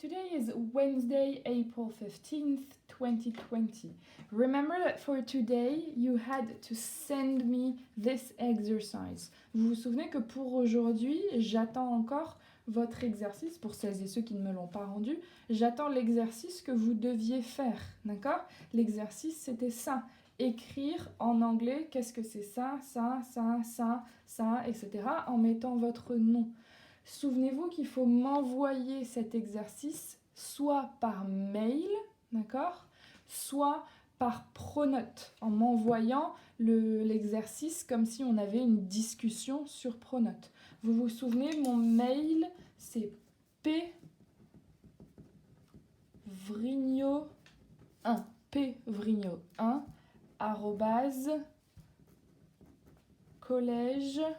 Today is Wednesday, April 15th, 2020. Remember that for today, you had to send me this exercise. Vous vous souvenez que pour aujourd'hui, j'attends encore votre exercice, pour celles et ceux qui ne me l'ont pas rendu, j'attends l'exercice que vous deviez faire, d'accord? L'exercice, c'était ça. Écrire en anglais, qu'est-ce que c'est ça, etc., en mettant votre nom. Souvenez-vous qu'il faut m'envoyer cet exercice soit par mail, d'accord, soit par Pronote, en m'envoyant l'exercice comme si on avait une discussion sur Pronote. Vous vous souvenez, mon mail, c'est pvrigno1, pvrigno1, collège-montaigne.fr.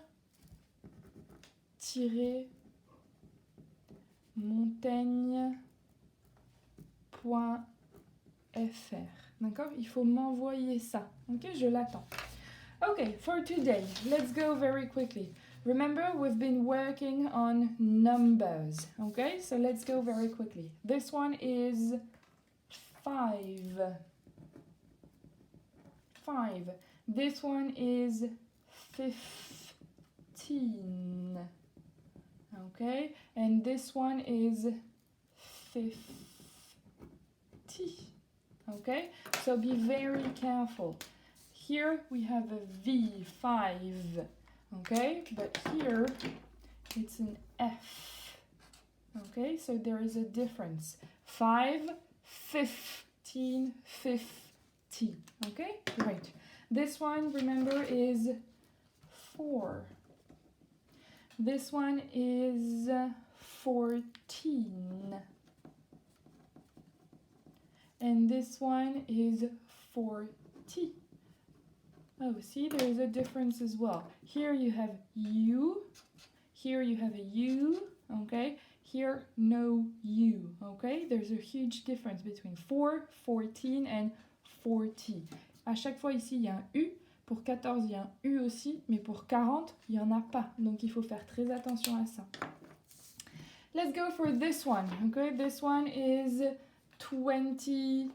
D'accord? Il faut m'envoyer ça. Ok? Je l'attends. Okay, for today, let's go very quickly. Remember, we've been working on numbers. Okay? So let's go very quickly. This one is 5. 5. This one is 15. Okay, and this one is 50. Okay, so be very careful. Here we have a V, 5. Okay, but here it's an F. Okay, so there is a difference. 5, 15, 50. Okay, great. This one, remember, is 4. This one is 14. And this one is 40. Oh, see, there is a difference as well. Here you have U. Here you have a U. Okay. Here, no U. Okay. There's a huge difference between 4, 14, and 40. À chaque fois ici, il y a un U. Pour 14, il y a un U aussi, mais pour 40, il n'y en a pas. Donc, il faut faire très attention à ça. Let's go for this one. Okay, this one is 25.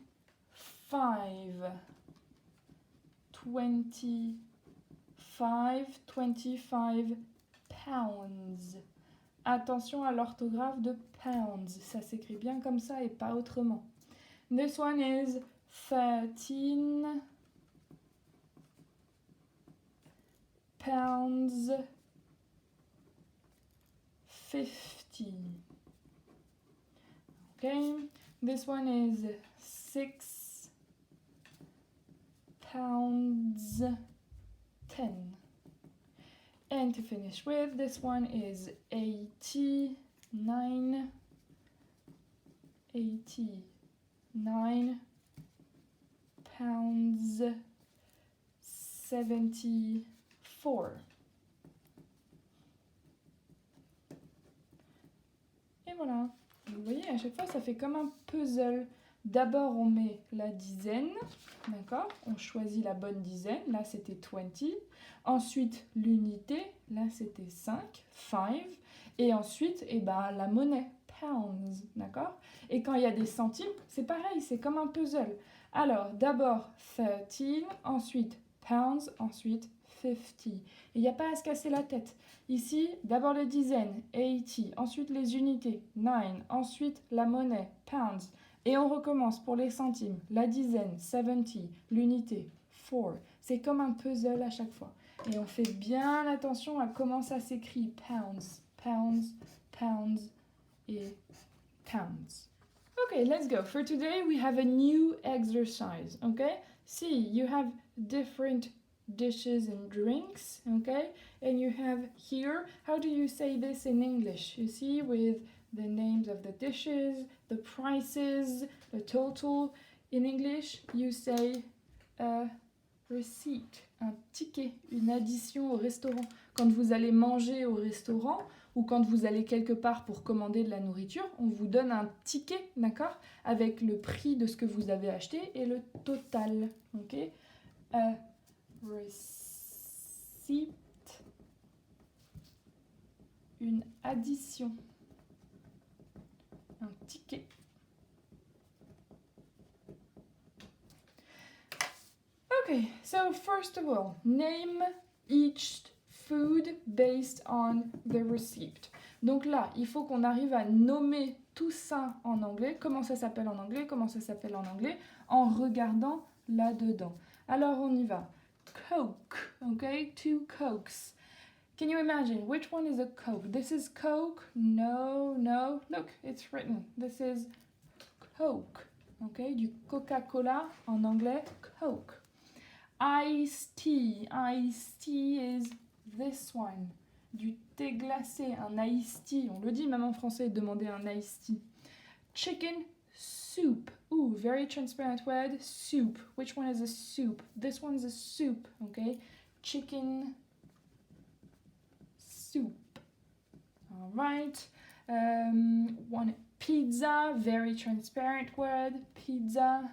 25 pounds. Attention à l'orthographe de pounds. Ça s'écrit bien comme ça et pas autrement. This one is 13 pounds 50. Okay, this one is 6 pounds 10. And to finish with, this one is 89 pounds 74. Et voilà. Vous voyez, à chaque fois, ça fait comme un puzzle. D'abord, on met la dizaine, d'accord? On choisit la bonne dizaine. Là, c'était 20. Ensuite, l'unité. Là, c'était 5, 5. Et ensuite, la monnaie, pounds, d'accord? Et quand il y a des centimes, c'est pareil, c'est comme un puzzle. Alors, d'abord 13, ensuite pounds, ensuite 50. Il n'y a pas à se casser la tête. Ici, d'abord les dizaines, 80, ensuite les unités, 9, ensuite la monnaie, pounds. Et on recommence pour les centimes, la dizaine, 70, l'unité, 4. C'est comme un puzzle à chaque fois. Et on fait bien attention à comment ça s'écrit, pounds, pounds, pounds et pounds. Okay, let's go. For today, we have a new exercise, okay? See, you have different dishes and drinks, okay? And you have here, how do you say this in English? You see, with the names of the dishes, the prices, the total. In English, you say a receipt, un ticket, une addition au restaurant. Quand vous allez manger au restaurant ou quand vous allez quelque part pour commander de la nourriture, on vous donne un ticket, d'accord, avec le prix de ce que vous avez acheté et le total, ok? A receipt, une addition, un ticket. Okay, so first of all, name each food based on the receipt. Donc là, il faut qu'on arrive à nommer tout ça en anglais. Comment ça s'appelle en anglais? Comment ça s'appelle en anglais? En regardant là-dedans. Alors on y va. Coke, okay? 2 Cokes. Can you imagine which one is a Coke? This is Coke? No. Look, it's written. This is Coke, okay? Du Coca-Cola en anglais, Coke. Iced tea. Iced tea is this one. Du thé glacé, un iced tea. On le dit même en français, demander un iced tea. Chicken soup. Ooh, very transparent word. Soup. Which one is a soup? This one's a soup, okay? Chicken soup. All right. One pizza. Very transparent word. Pizza.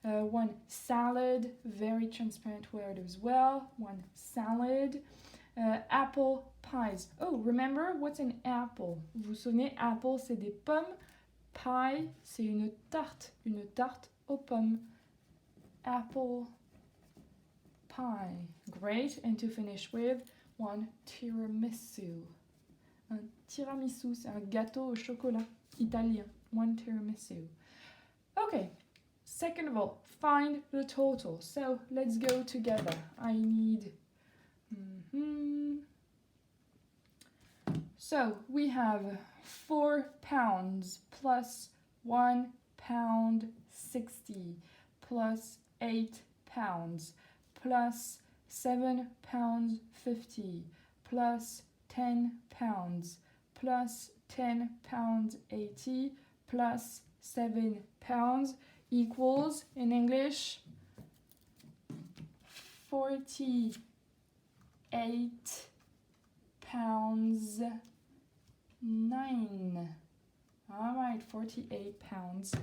One salad, very transparent word as well. One salad. Apple pies. Oh, remember what's an apple? Vous vous souvenez, apple c'est des pommes. Pie c'est une tarte aux pommes. Apple pie. Great. And to finish with, one tiramisu. Un tiramisu, c'est un gâteau au chocolat italien. One tiramisu. Okay. Second of all, find the total. So let's go together. I need... So we have 4 pounds plus 1 pound 60 plus 8 pounds plus 7 pounds 50 plus 10 pounds plus 10 pounds 80 plus 7 pounds equals, in English, 48 pounds 9. All right, 48 pounds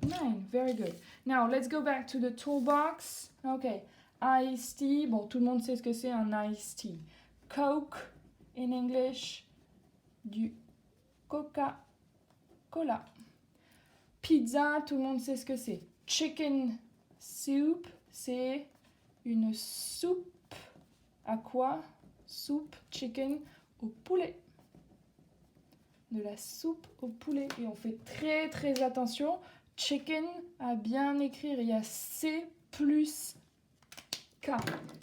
9. Very good. Now, let's go back to the toolbox. Okay, iced tea. Bon, tout le monde sait ce que c'est un iced tea. Coke, in English, du Coca-Cola. Pizza, tout le monde sait ce que c'est. Chicken soup, c'est une soupe. À quoi? Soupe, chicken, au poulet. De la soupe au poulet. Et on fait très très attention. Chicken, à bien écrire, il y a C plus K.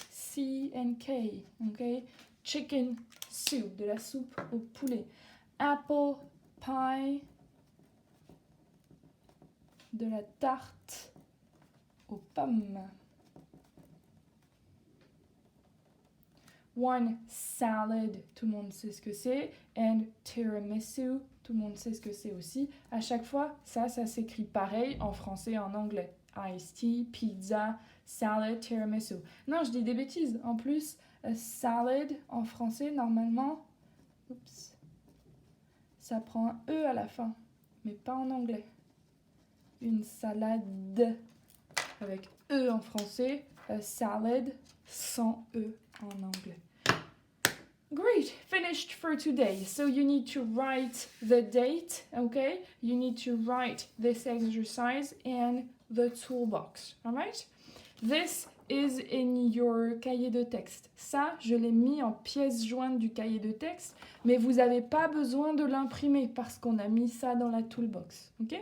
C and K. Okay? Chicken soup, de la soupe au poulet. Apple pie, de la tarte aux pommes. One salad, tout le monde sait ce que c'est. And tiramisu, tout le monde sait ce que c'est aussi. À chaque fois, ça s'écrit pareil en français et en anglais. Iced tea, pizza, salad, tiramisu. Non, je dis des bêtises. En plus, salad en français, normalement, oups, ça prend un E à la fin, mais pas en anglais. Une salade avec E en français, salad sans E en anglais. Great, finished for today. So you need to write the date, okay? You need to write this exercise and the toolbox, all right? This is in your cahier de texte. Ça, je l'ai mis en pièce jointe du cahier de texte, mais vous n'avez pas besoin de l'imprimer parce qu'on a mis ça dans la toolbox, ok?